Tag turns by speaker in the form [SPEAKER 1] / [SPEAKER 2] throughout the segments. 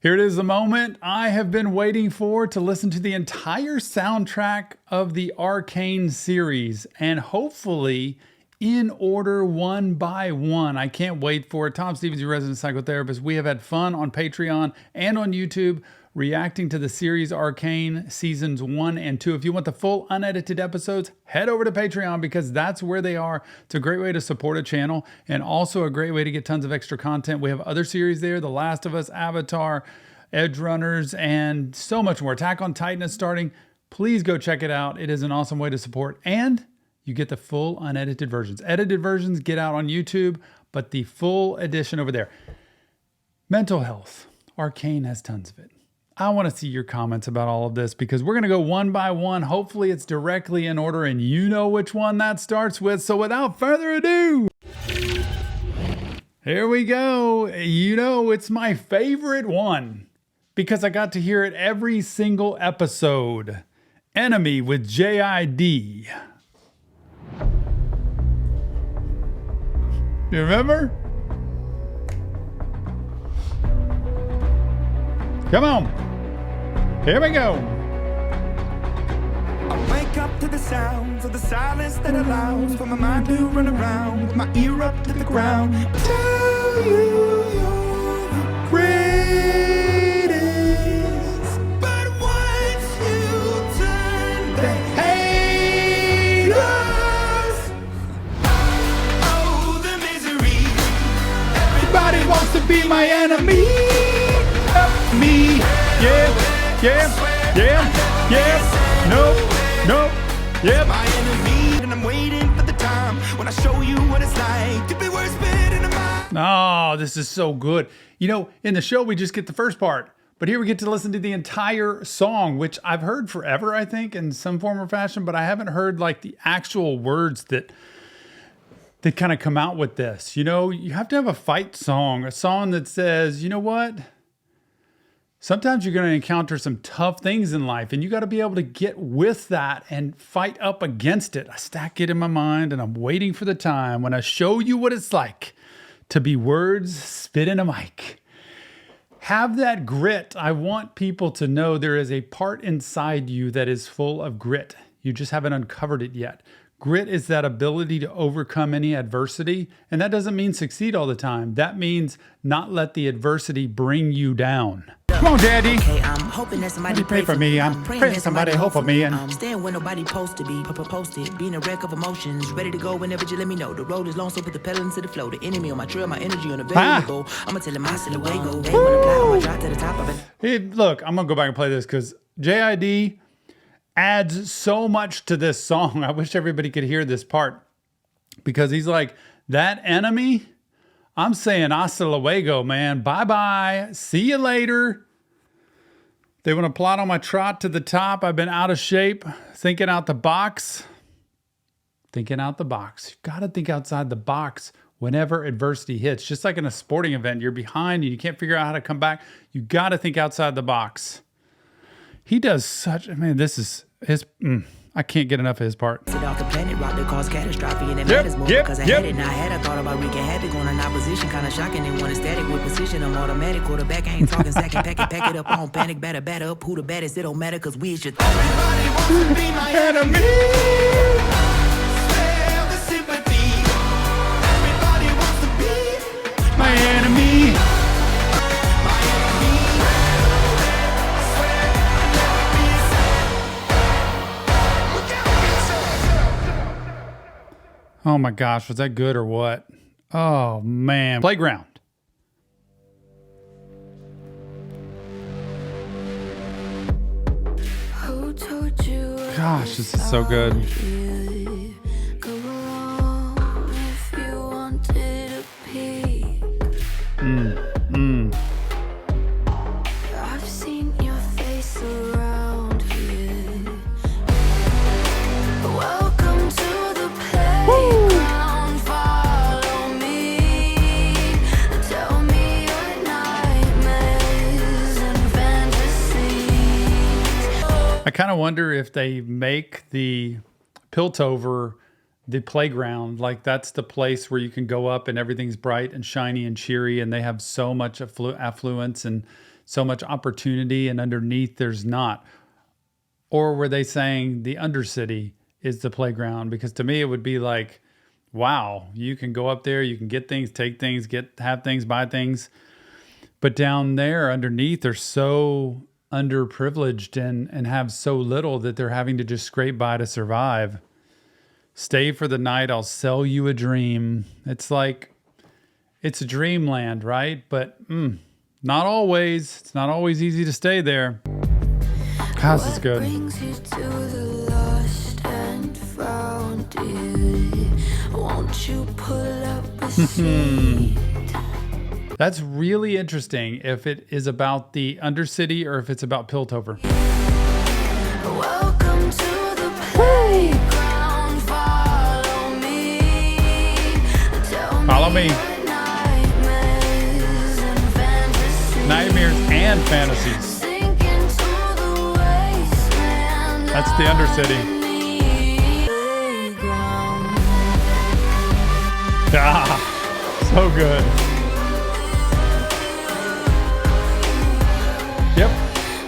[SPEAKER 1] Here it is, the moment I have been waiting for to listen to the entire soundtrack of the Arcane series, and hopefully in order one by one. I can't wait for it. Tom Stevens, your resident psychotherapist. We have had fun on Patreon and on YouTube reacting to the series Arcane seasons 1 and 2. If you want the full unedited episodes, head over to Patreon because that's where they are. It's a great way to support a channel and also a great way to get tons of extra content. We have other series there, The Last of Us, Avatar, Edge Runners, and so much more. Attack on Titan is starting. Please go check it out. It is an awesome way to support, and you get the full unedited versions. Edited versions get out on YouTube, but the full edition over there. Mental health. Arcane has tons of it. I want to see your comments about all of this because we're going to go one by one. Hopefully it's directly in order and you know which one that starts with. So without further ado, here we go. You know, it's my favorite one because I got to hear it every single episode. Enemy with JID. You remember? Come on. Here we go.
[SPEAKER 2] I wake up to the sounds of the silence that allows for my mind to run around with my ear up to the ground. Tell you you're the greatest, but once you turn, they hate us. Oh, the misery.
[SPEAKER 1] Everybody wants to be my enemy. Help me. Yeah. Nope, yep.
[SPEAKER 2] My enemy, and I'm waiting for the time when I show you what it's like to be worse fit in a mind.
[SPEAKER 1] Oh, this is so good. You know, in the show, we just get the first part, but here we get to listen to the entire song, which I've heard forever, I think, in some form or fashion, but I haven't heard like the actual words that kind of come out with this. You know, you have to have a fight song, a song that says, you know what? Sometimes you're going to encounter some tough things in life and you got to be able to get with that and fight up against it. I stack it in my mind and I'm waiting for the time when I show you what it's like to be words spit in a mic. Have that grit. I want people to know there is a part inside you that is full of grit. You just haven't uncovered it yet. Grit is that ability to overcome any adversity. And that doesn't mean succeed all the time. That means not let the adversity bring you down. Come on, Daddy.
[SPEAKER 3] Okay, I'm hoping that somebody
[SPEAKER 1] pray for me. I'm praying somebody hope for me. And
[SPEAKER 3] staying when nobody supposed to be posted. Being a wreck of emotions. Ready to go whenever you let me know. The road is long, so put the pedal into the flow. The enemy on my trail, my energy on the variable. I'ma tell him I still away go. They wanna fly, I'ma drive to the top of it.
[SPEAKER 1] Hey, look, I'm going to go back and play this because JID adds so much to this song. I wish everybody could hear this part because he's like, that enemy, I'm saying hasta luego, man. Bye-bye. See you later. They want to plot on my trot to the top. I've been out of shape, thinking out the box. Thinking out the box. You've got to think outside the box whenever adversity hits. Just like in a sporting event, you're behind and you can't figure out how to come back. You got to think outside the box. He does such, man, this is his, I can't get enough of his part.
[SPEAKER 3] Sit off the planet, rock that caused catastrophe, and it matters more because I had it and I had. I thought about wreaking havoc on an opposition, kind of shocking. They want a static with precision. I'm automatic, quarterback. I ain't talking second, pack it up. I don't panic, batter up. Who the baddest? It don't matter because we is your
[SPEAKER 2] Everybody wants to be my enemy. Spare the sympathy. Everybody wants to be
[SPEAKER 1] My enemy. Oh my gosh, was that good or what? Oh man. Playground.
[SPEAKER 4] Who told you
[SPEAKER 1] Gosh, this is so good.
[SPEAKER 4] come along if you wanted a peek? I've seen your face around here. Welcome to the playground. Follow me. Tell me your nightmares and fantasies.
[SPEAKER 1] I kind of wonder if they make the Piltover the playground, like that's the place where you can go up and everything's bright and shiny and cheery and they have so much affluence and so much opportunity and underneath there's not? Or were they saying the Undercity is the playground? Because to me, it would be like, wow, you can go up there, you can get things, take things, have things, buy things. But down there underneath, they're so underprivileged and have so little that they're having to just scrape by to survive. Stay for the night, I'll sell you a dream. It's like, it's a dreamland, right? But not always. It's not always easy to stay there. How's this good?
[SPEAKER 4] Brings you to the lost and found, dear? Won't you pull up a seat?
[SPEAKER 1] That's really interesting if it is about the Undercity or if it's about Piltover.
[SPEAKER 4] Welcome to the playground. Follow me.
[SPEAKER 1] Follow me.
[SPEAKER 4] Nightmares and fantasies.
[SPEAKER 1] Nightmares and fantasies.
[SPEAKER 4] Sink into the wasteland.
[SPEAKER 1] That's the Undercity.
[SPEAKER 4] Playground.
[SPEAKER 1] Ah, so good.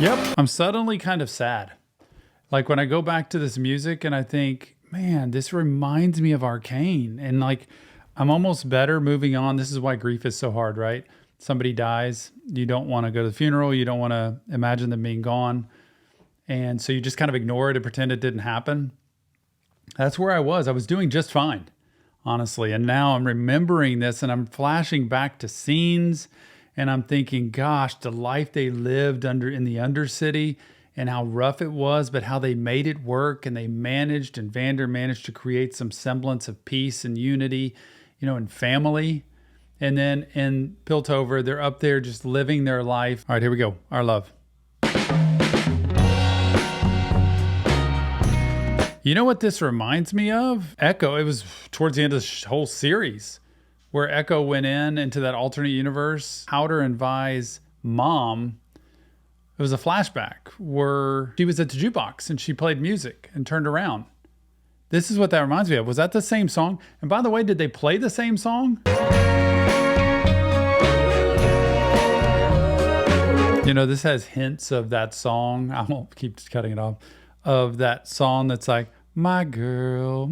[SPEAKER 1] Yep. I'm suddenly kind of sad. Like when I go back to this music and I think, man, this reminds me of Arcane. And like, I'm almost better moving on. This is why grief is so hard, right? Somebody dies. You don't want to go to the funeral. You don't want to imagine them being gone. And so you just kind of ignore it and pretend it didn't happen. That's where I was. I was doing just fine, honestly. And now I'm remembering this and I'm flashing back to scenes. And I'm thinking, gosh, the life they lived in the Undercity and how rough it was, but how they made it work and they managed, and Vander managed to create some semblance of peace and unity, and family. And then in Piltover, they're up there just living their life. All right, here we go. Our love. You know what this reminds me of? Echo. It was towards the end of the whole series, where Echo went into that alternate universe. Powder and Vi's mom, it was a flashback where she was at the jukebox and she played music and turned around. This is what that reminds me of. Was that the same song? And by the way, did they play the same song? This has hints of that song. I won't keep cutting it off. Of that song that's like, my girl,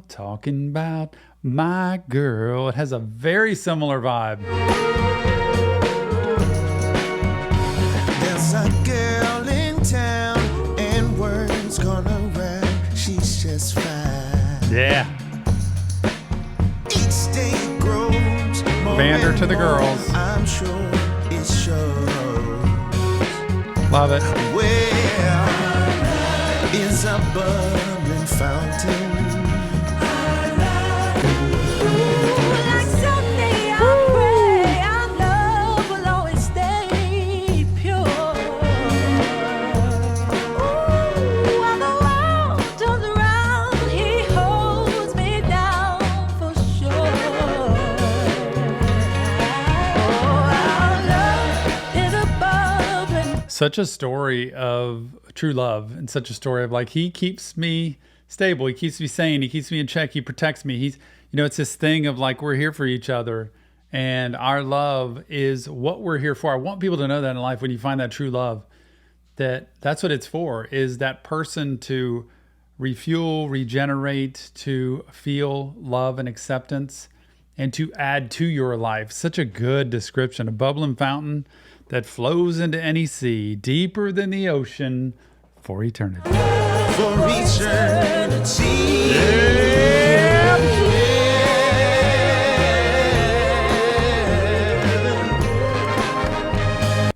[SPEAKER 1] talking about my girl. It has a very similar vibe.
[SPEAKER 5] There's a girl in town and words gonna rhyme. She's just fine.
[SPEAKER 1] Yeah.
[SPEAKER 5] Each day grows more
[SPEAKER 1] Vander
[SPEAKER 5] and
[SPEAKER 1] to the
[SPEAKER 5] more.
[SPEAKER 1] girls.
[SPEAKER 5] I'm sure it shows.
[SPEAKER 1] Love it.
[SPEAKER 5] Where is a bubbling fountain?
[SPEAKER 1] Such a story of true love, and such a story of like, he keeps me stable, he keeps me sane, he keeps me in check, he protects me. He's, it's this thing of like, we're here for each other, and our love is what we're here for. I want people to know that in life, when you find that true love, that's what it's for, is that person to refuel, regenerate, to feel love and acceptance, and to add to your life. Such a good description. A bubbling fountain that flows into any sea, deeper than the ocean, for eternity.
[SPEAKER 5] For eternity.
[SPEAKER 1] Yeah.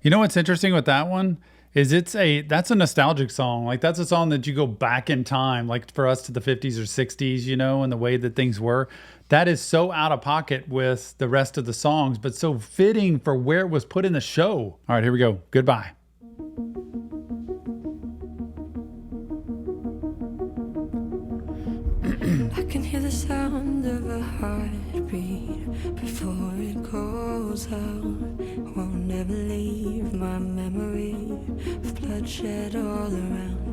[SPEAKER 1] You know what's interesting with that one is that's a nostalgic song. Like, that's a song that you go back in time, like for us to the 50s or 60s, and the way that things were. That is so out of pocket with the rest of the songs, but so fitting for where it was put in the show. All right, here we go. Goodbye.
[SPEAKER 4] I can hear the sound of a heartbeat before it goes out. Won't ever leave my memory of bloodshed all around.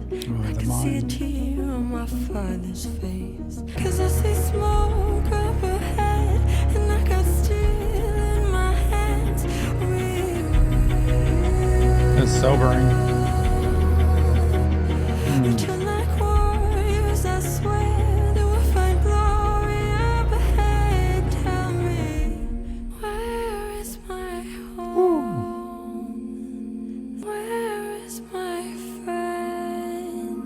[SPEAKER 4] I can see a tear on my father's face, 'cause I see smoke up ahead, and I got steel in my hands.
[SPEAKER 1] It's sobering.
[SPEAKER 4] Return like warriors, I swear they will find glory up ahead. Tell me, where is my home? Where is my friend?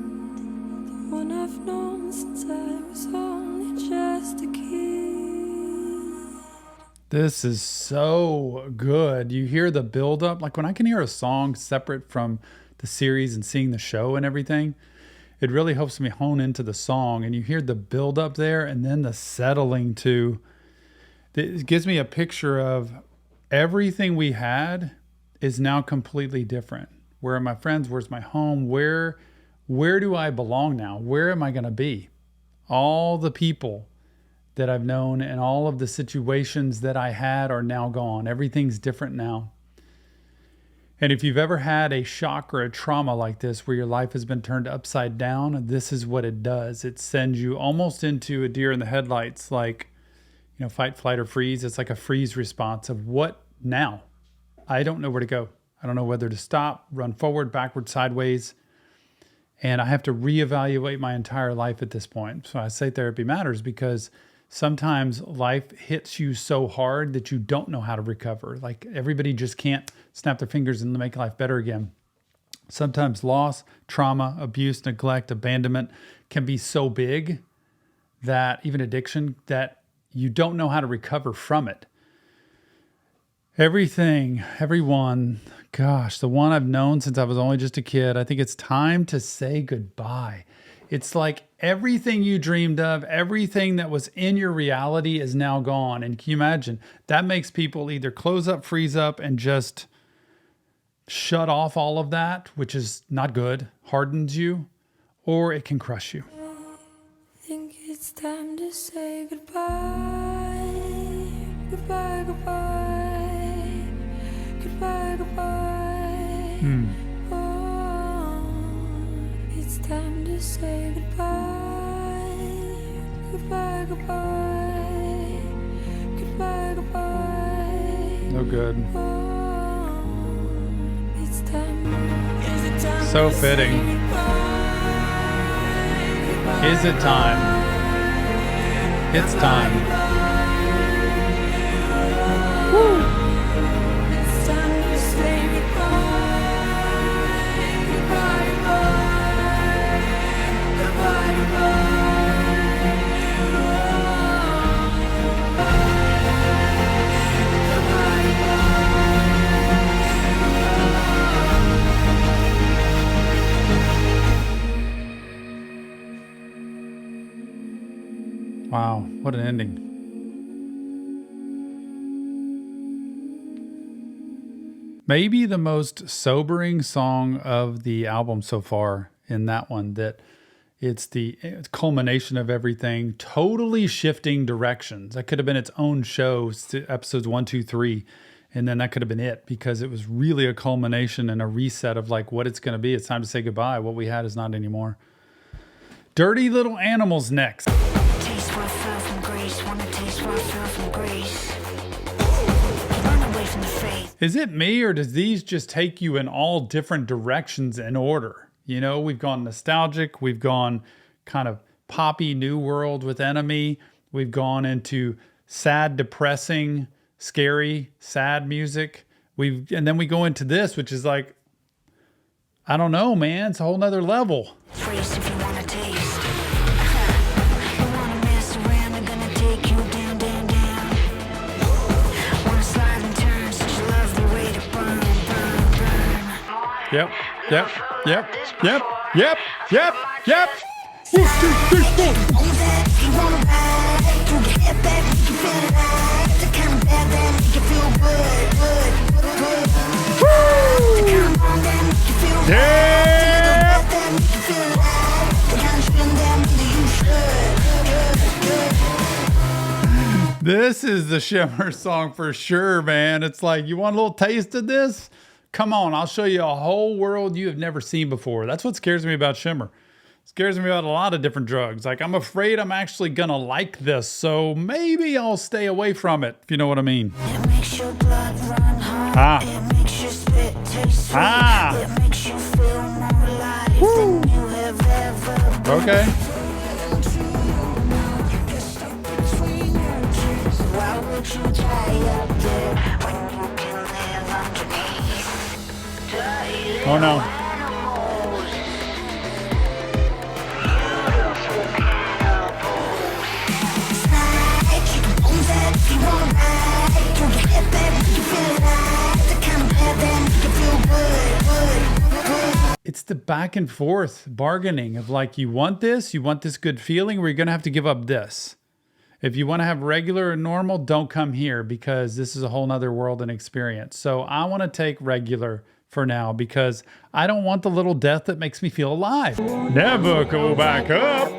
[SPEAKER 4] The one I've known since I was only just a kid.
[SPEAKER 1] This is so good. You hear the buildup. Like when I can hear a song separate from the series and seeing the show and everything, it really helps me hone into the song. And you hear the buildup there and then the settling to. It gives me a picture of everything we had is now completely different. Where are my friends? Where's my home? Where do I belong now? Where am I going to be? All the people that I've known and all of the situations that I had are now gone. Everything's different now. And if you've ever had a shock or a trauma like this where your life has been turned upside down, this is what it does. It sends you almost into a deer in the headlights, like, fight, flight, or freeze. It's like a freeze response of what now? I don't know where to go. I don't know whether to stop, run forward, backward, sideways. And I have to reevaluate my entire life at this point. So I say therapy matters because sometimes life hits you so hard that you don't know how to recover. Like everybody just can't snap their fingers and make life better again. Sometimes loss, trauma, abuse, neglect, abandonment can be so big that even addiction, that you don't know how to recover from it. Everyone, gosh, the one I've known since I was only just a kid, I think it's time to say goodbye. It's like everything you dreamed of, everything that was in your reality is now gone. And can you imagine? That makes people either close up, freeze up, and just shut off all of that, which is not good, hardens you, or it can crush you.
[SPEAKER 4] I think it's time to say goodbye. Goodbye, goodbye. Goodbye, goodbye. It's time to say goodbye. Goodbye, goodbye. Goodbye, goodbye.
[SPEAKER 1] No good.
[SPEAKER 4] It's time. Is it time
[SPEAKER 1] So
[SPEAKER 4] to
[SPEAKER 1] fitting.
[SPEAKER 4] say goodbye?
[SPEAKER 1] Is it time? It's time.
[SPEAKER 4] It's time to say goodbye. Goodbye, goodbye. Goodbye,
[SPEAKER 1] Wow, what an ending. Maybe the most sobering song of the album so far in that one, that it's the culmination of everything, totally shifting directions. That could have been its own show, episodes 1, 2, 3, and then that could have been it, because it was really a culmination and a reset of like what it's going to be. It's time to say goodbye. What we had is not anymore. Dirty Little Animals next.
[SPEAKER 3] Taste what I feel from grace. Wanna taste what I feel from grace. Run away from the faith.
[SPEAKER 1] Is it me, or does these just take you in all different directions in order? We've gone nostalgic. We've gone kind of poppy new world with Enemy. We've gone into sad, depressing, scary, sad music. And then we go into this, which is like, I don't know, man. It's a whole nother level.
[SPEAKER 3] Taste if you wanna taste. You wanna mess around, I'm gonna take you down, down, down. Wanna slide and turn, such a lovely way to burn, burn, burn.
[SPEAKER 1] Yep. 1, 2, 3, 4.
[SPEAKER 3] You wanna ride, through the head back, make you feel alive. The kind of bad that make you feel good, good, good. The kind of wrong that make you feel right.
[SPEAKER 1] Yeah.
[SPEAKER 3] The kind of bad that make you feel alive. The kind of spin that make you should.
[SPEAKER 1] This is the Shimmer song for sure, man. It's like, you want a little taste of this? Come on, I'll show you a whole world you have never seen before. That's what scares me about Shimmer. It scares me about a lot of different drugs. Like, I'm afraid I'm actually gonna like this, so maybe I'll stay away from it, if you know what I mean.
[SPEAKER 3] It makes your blood run hot. It makes you spit
[SPEAKER 1] Ah. Woo. Okay. Oh no. It's the back and forth bargaining of like, you want this good feeling, or you're going to have to give up this. If you want to have regular and normal, don't come here because this is a whole nother world and experience. So I want to take regular for now because I don't want the little death that makes me feel alive. Never go back up.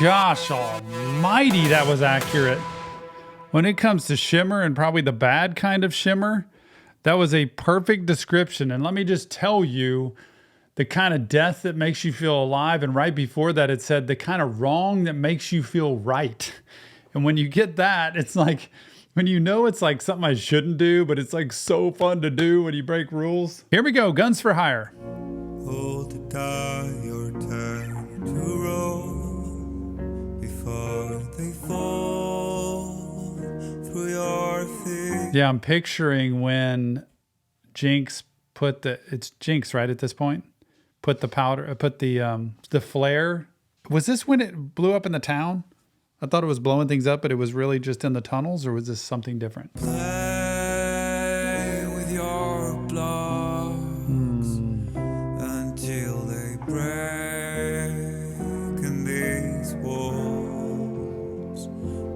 [SPEAKER 1] Gosh almighty, that was accurate. When it comes to shimmer, and probably the bad kind of shimmer, that was a perfect description. And let me just tell you the kind of death that makes you feel alive. And right before that, it said the kind of wrong that makes you feel right. And when you get that, it's like, when you know it's like something I shouldn't do, but it's like so fun to do when you break rules. Here we go, Guns for Hire.
[SPEAKER 2] Hold the die, your turn to roll before they fall through your feet.
[SPEAKER 1] Yeah, I'm picturing when Jinx it's Jinx, right, at this point? Put the powder, put the flare. Was this when it blew up in the town? I thought it was blowing things up, but it was really just in the tunnels, or was this something different?
[SPEAKER 2] Play with your blood until they break and these walls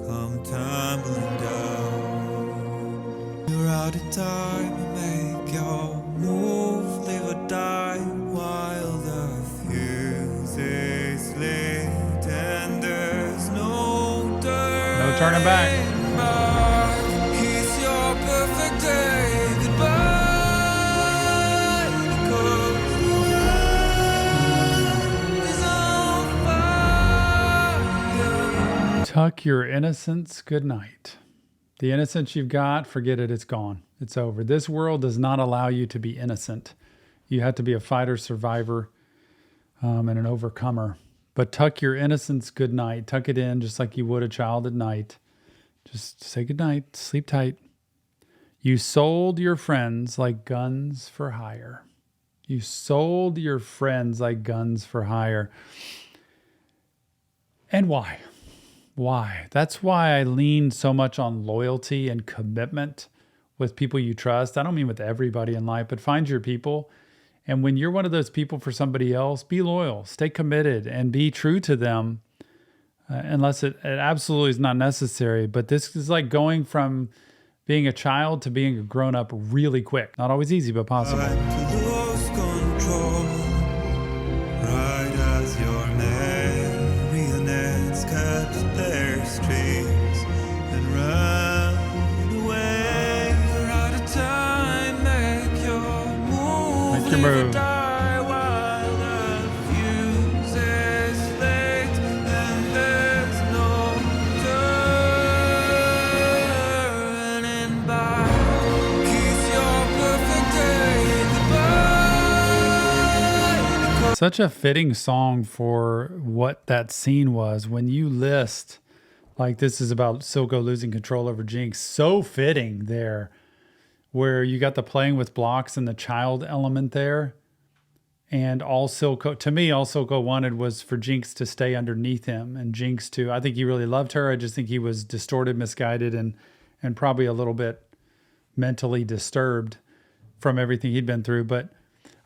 [SPEAKER 2] come tumbling down. You're out of time to make your move, live or die while the fuse is lit and there's no
[SPEAKER 1] Turning back.
[SPEAKER 2] It's your perfect day. Goodbye. Because the world is on fire.
[SPEAKER 1] Tuck your innocence good night. The innocence you've got, forget it, it's gone. It's over. This world does not allow you to be innocent. You have to be a fighter, survivor, and an overcomer. But tuck your innocence good night. Tuck it in just like you would a child at night. Just say good night. Sleep tight. You sold your friends like guns for hire. You sold your friends like guns for hire. And why? Why? That's why I lean so much on loyalty and commitment with people you trust. I don't mean with everybody in life, but find your people. And when you're one of those people for somebody else, be loyal, stay committed, and be true to them unless it absolutely is not necessary. But this is like going from being a child to being a grown-up really quick. Not always easy, but possible.
[SPEAKER 2] To lose control, right as your marionettes cut their strings and run away. You're out of time, make your move.
[SPEAKER 1] Make your move.
[SPEAKER 2] Die while the fuse is lit and there's no turning back. Kiss your perfect day goodbye.
[SPEAKER 1] Such a fitting song for what that scene was. When you list, like, this is about Silco losing control over Jinx, so fitting there, where you got the playing with blocks and the child element there. And all Silco, to me, all Silco wanted was for Jinx to stay underneath him, and Jinx to, I think he really loved her. I just think he was distorted, misguided, and probably a little bit mentally disturbed from everything he'd been through. But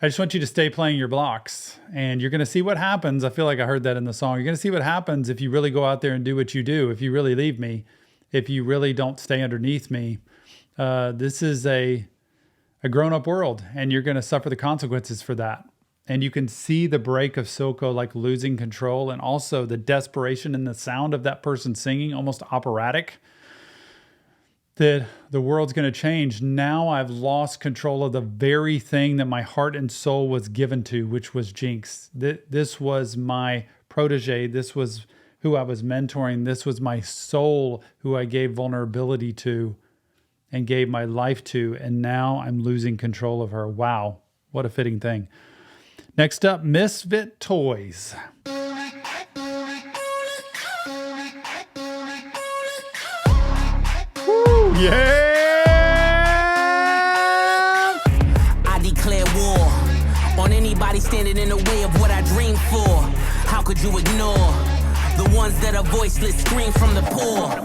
[SPEAKER 1] I just want you to stay playing your blocks, and you're going to see what happens. I feel like I heard that in the song. You're going to see what happens if you really go out there and do what you do, if you really leave me, if you really don't stay underneath me. This is a grown-up world, and you're going to suffer the consequences for that. And you can see the break of Silko like losing control, and also the desperation in the sound of that person singing, almost operatic, that the world's going to change. Now I've lost control of the very thing that my heart and soul was given to, which was Jinx. This was my protege. This was who I was mentoring. This was my soul who I gave vulnerability to and gave my life to. And now I'm losing control of her. Wow. What a fitting thing. Next up, Misfit Toys. Woo, yeah!
[SPEAKER 3] I declare war on anybody standing in the way of what I dream for. How could you ignore the ones that are voiceless, scream from the poor?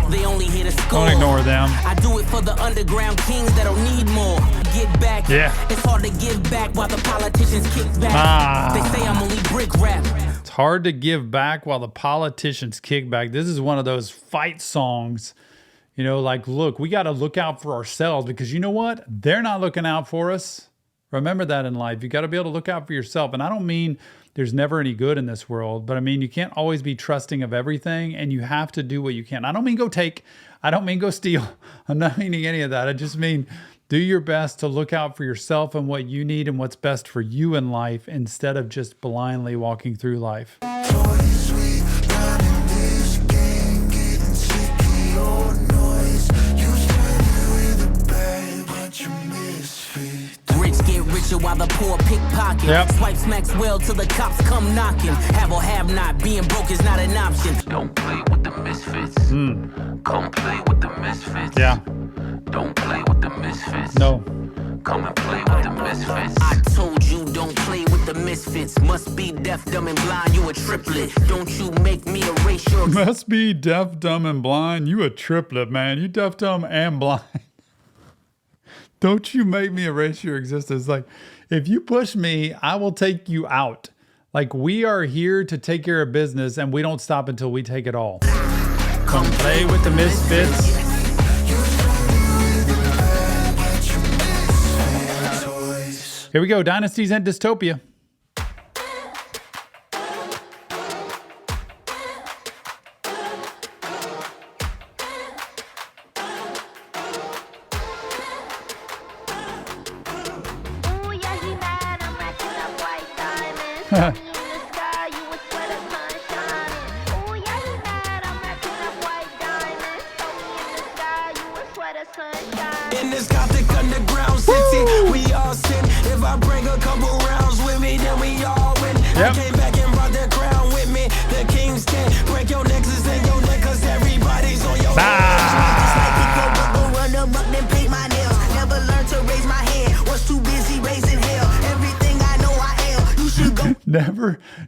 [SPEAKER 3] They only hear the score.
[SPEAKER 1] Don't ignore them.
[SPEAKER 3] I do it for the underground kings that'll need more. Get back.
[SPEAKER 1] Yeah.
[SPEAKER 3] It's hard to give back while the politicians kick back. They say I'm only brick rap.
[SPEAKER 1] It's hard to give back while the politicians kick back. This is one of those fight songs. You know, like, look, we got to look out for ourselves, because you know what? They're not looking out for us. Remember that in life. You got to be able to look out for yourself. And I don't mean there's never any good in this world, but I mean, you can't always be trusting of everything, and you have to do what you can. I don't mean go take. I don't mean go steal. I'm not meaning any of that. I just mean do your best to look out for yourself and what you need and what's best for you in life, instead of just blindly walking through life.
[SPEAKER 3] While the poor pickpocket.
[SPEAKER 1] Yep.
[SPEAKER 3] Swipe smacks well till the cops come knocking. Have or have not, being broke is not an option.
[SPEAKER 6] Don't play with the misfits. Come play with the misfits.
[SPEAKER 1] Yeah.
[SPEAKER 6] Don't play with the misfits.
[SPEAKER 1] No.
[SPEAKER 6] Come and play with the misfits.
[SPEAKER 3] I told you don't play with the misfits. Must be deaf, dumb, and blind, you a triplet. Don't you make me erase your...
[SPEAKER 1] Must be deaf, dumb, and blind. You a triplet, man. You deaf, dumb, and blind. Don't you make me erase your existence. Like, if you push me, I will take you out. Like, we are here to take care of business, and we don't stop until we take it all. Come play with the misfits. Here we go. Dynasties and Dystopia.
[SPEAKER 2] In this gothic underground city, we all sin. If I bring a couple rounds with me, then we all win. I came back and brought the crown with me. The king's king. Break your necklace and your neck, cause everybody's on your run amok, then paint my nails. Never learned to raise my hand. Was too busy raising hell. Everything I know I am. You should go.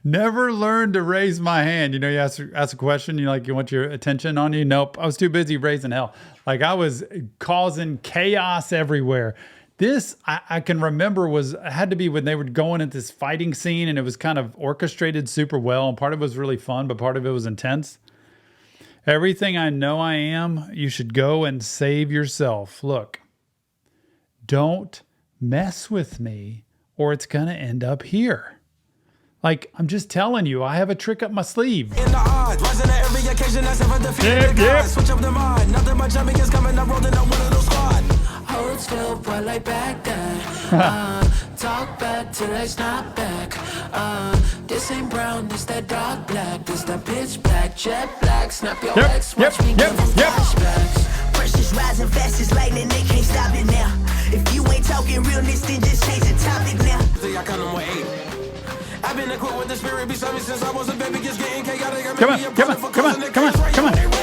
[SPEAKER 1] Never learned to raise my hand. You know, you ask a question, you want your attention on you. Nope, I was too busy raising hell. Like, I was causing chaos everywhere. This, I can remember, had to be when they were going at this fighting scene, and it was kind of orchestrated super well, and part of it was really fun, but part of it was intense. Everything I know I am, you should go and save yourself. Look, don't mess with me, or it's going to end up here. Like, I'm just telling you, I have a trick up my sleeve.
[SPEAKER 2] In the odds, rising to every occasion, that's ever defeated. Switch up the mind, nothing but champions coming up, rolling up one of those squad. Hold still, boy, like back then. Talk back till I snap back. This ain't brown, this that dark black. This that pitch black, jet black. Snap your legs, watch me give them flashbacks. Pressure's rising fast as lightning, they can't stop it now. If you ain't talking realness, then just change the topic now. I count on 8. I've been equipped with the spirit beside me since I was a baby. Just getting chaotic.
[SPEAKER 1] Come on.
[SPEAKER 2] In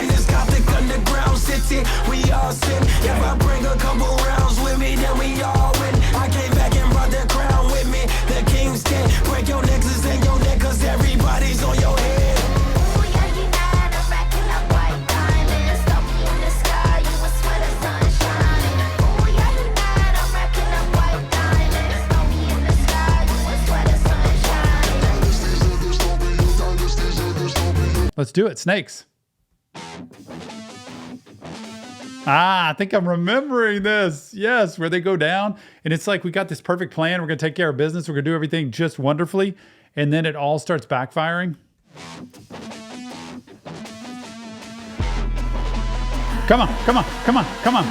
[SPEAKER 2] this gothic underground city, we all sin. If I bring a couple rounds with me, then we all win. I came back and brought the crown with me. The king's king. Break your necklace and your neck, cause everybody's on your head.
[SPEAKER 1] Let's do it. Snakes. I think I'm remembering this. Yes, where they go down and it's like, we got this perfect plan. We're going to take care of business. We're going to do everything just wonderfully. And then it all starts backfiring. Come on, come on, come on, come on.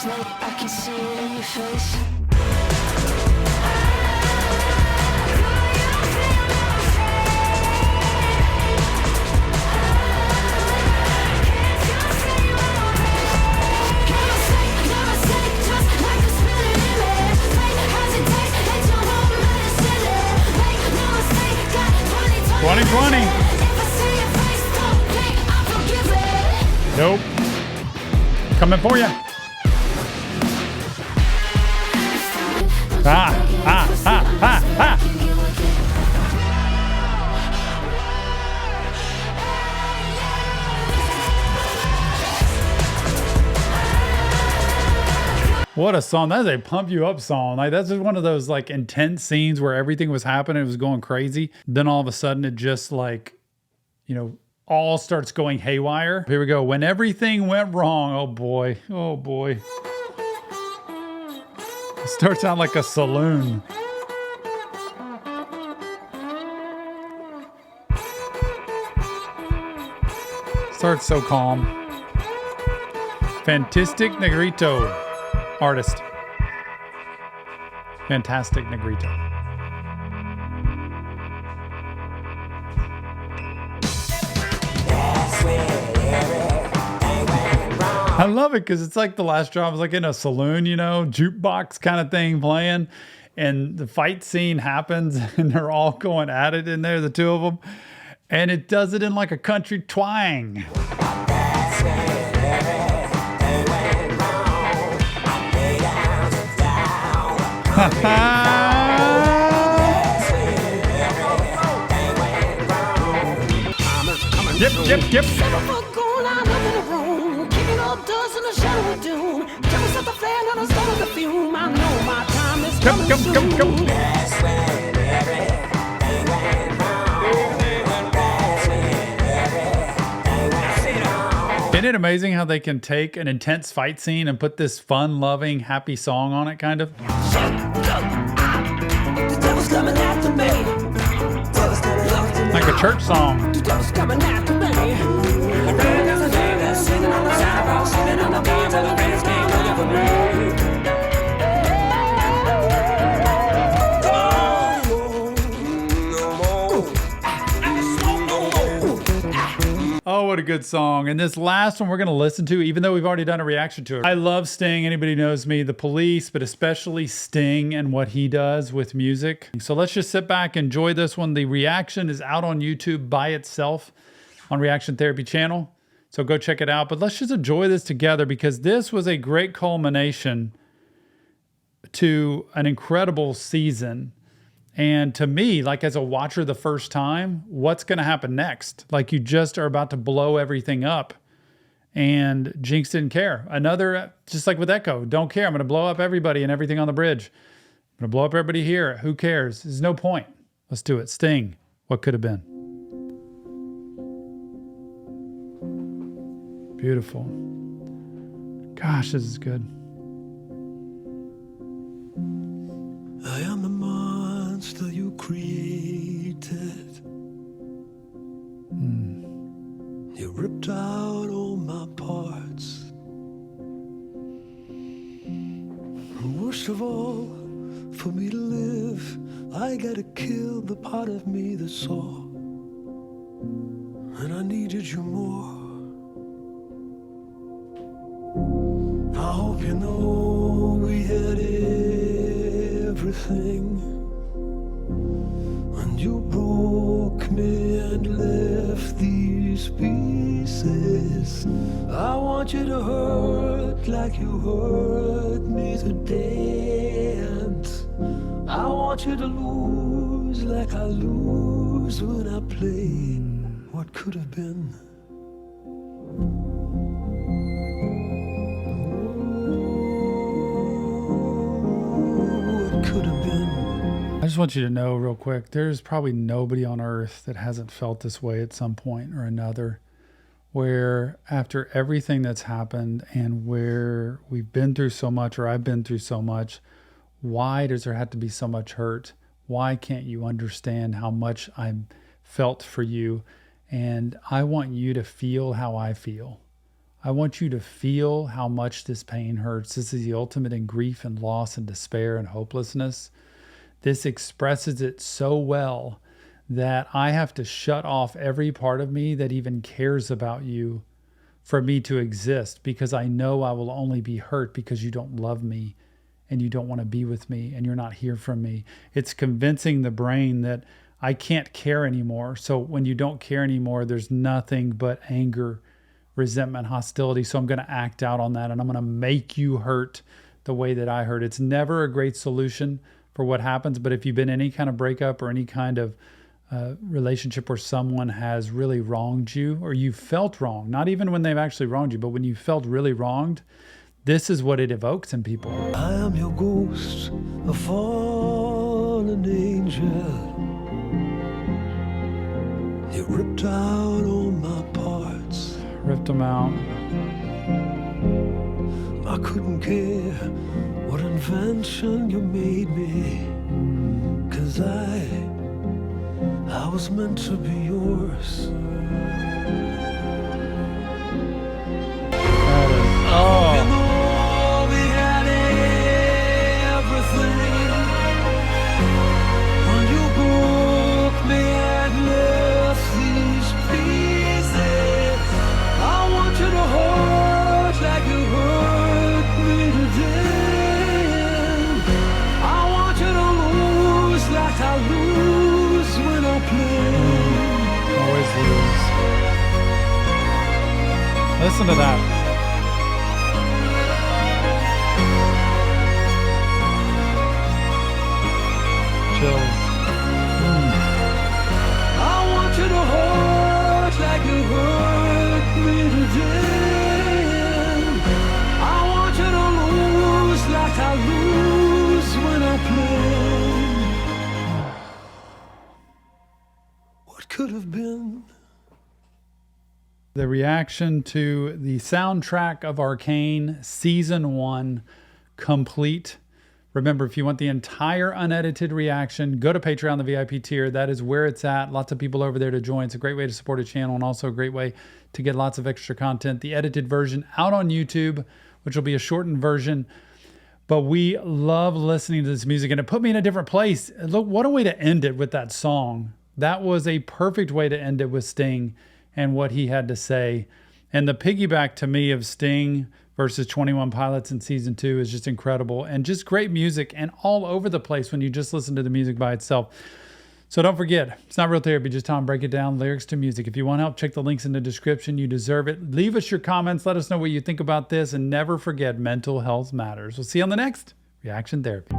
[SPEAKER 2] I can see it in your face.
[SPEAKER 1] Nope. Coming for you. What a song. That is a pump you up song. Like, that's just one of those like intense scenes where everything was happening. It was going crazy. Then all of a sudden it just like, you know, all starts going haywire. Here we go. When everything went wrong. Oh boy. Oh boy. It starts out like a saloon. Starts so calm. Fantastic Negrito. Artist. Fantastic Negrito. I love it because it's like the last drop was like in a saloon, you know, jukebox kind of thing playing. And the fight scene happens and they're all going at it in there, the two of them. And it does it in like a country twang. Yep. Come. Isn't it amazing how they can take an intense fight scene and put this fun-loving, happy song on it, kind of? Like a church song. Oh, what a good song. And this last one we're going to listen to, even though we've already done a reaction to it. I love Sting. Anybody knows me, The Police, but especially Sting and what he does with music. So let's just sit back, enjoy this one. The reaction is out on YouTube by itself on Reaction Therapy channel. So go check it out. But let's just enjoy this together because this was a great culmination to an incredible season. And to me, like as a watcher the first time, what's going to happen next? Like you just are about to blow everything up. And Jinx didn't care. Another, just like with Echo, don't care. I'm going to blow up everybody and everything on the bridge. I'm going to blow up everybody here. Who cares? There's no point. Let's do it. Sting, What Could Have Been. Beautiful. Gosh, this is good.
[SPEAKER 7] I am the monster you created. You ripped out all my parts. And worst of all, for me to live, I gotta kill the part of me that saw. And I needed you more. I hope you know we had everything, and you broke me and left these pieces. I want you to hurt like you hurt me today, and I want you to lose lose like I lose when I play what could have been. What could have been.
[SPEAKER 1] I just want you to know real quick, there's probably nobody on earth that hasn't felt this way at some point or another, where after everything that's happened and where we've been through so much, or I've been through so much, why does there have to be so much hurt? Why can't you understand how much I felt for you? And I want you to feel how I feel. I want you to feel how much this pain hurts. This is the ultimate in grief and loss and despair and hopelessness. This expresses it so well that I have to shut off every part of me that even cares about you for me to exist, because I know I will only be hurt because you don't love me and you don't want to be with me and you're not here for me. It's convincing the brain that I can't care anymore. So when you don't care anymore, there's nothing but anger, resentment, hostility. So I'm going to act out on that and I'm going to make you hurt the way that I hurt. It's never a great solution for what happens. But if you've been in any kind of breakup or any kind of relationship where someone has really wronged you, or you felt wrong, not even when they've actually wronged you, but when you felt really wronged, this is what it evokes in people.
[SPEAKER 7] I am your ghost, a fallen angel. You ripped out all my parts.
[SPEAKER 1] Ripped them out.
[SPEAKER 7] I couldn't care what invention you made me, 'cause I was meant to be yours.
[SPEAKER 1] Oh.
[SPEAKER 7] You know we had everything. When you broke me and left these pieces, I want you to hurt like you hurt me today. I want you to lose like I lose when I play.
[SPEAKER 1] Always lose. Listen to that. Chills.
[SPEAKER 7] I want you to hurt like you hurt me today. I want you to lose like I lose when I play. What could have been?
[SPEAKER 1] The reaction to the soundtrack of Arcane Season 1 complete. Remember, if you want the entire unedited reaction, go to Patreon, the VIP tier. That is where it's at. Lots of people over there to join. It's a great way to support a channel and also a great way to get lots of extra content. The edited version out on YouTube, which will be a shortened version. But we love listening to this music, and it put me in a different place. Look, what a way to end it with that song. That was a perfect way to end it with Sting and what he had to say. And the piggyback to me of Sting versus 21 Pilots in Season 2 is just incredible, and just great music and all over the place when you just listen to the music by itself. So don't forget, it's not real therapy, just Tom break it down, lyrics to music. If you want help, check the links in the description. You deserve it. Leave us your comments. Let us know what you think about this, and never forget, mental health matters. We'll see you on the next Reaction Therapy.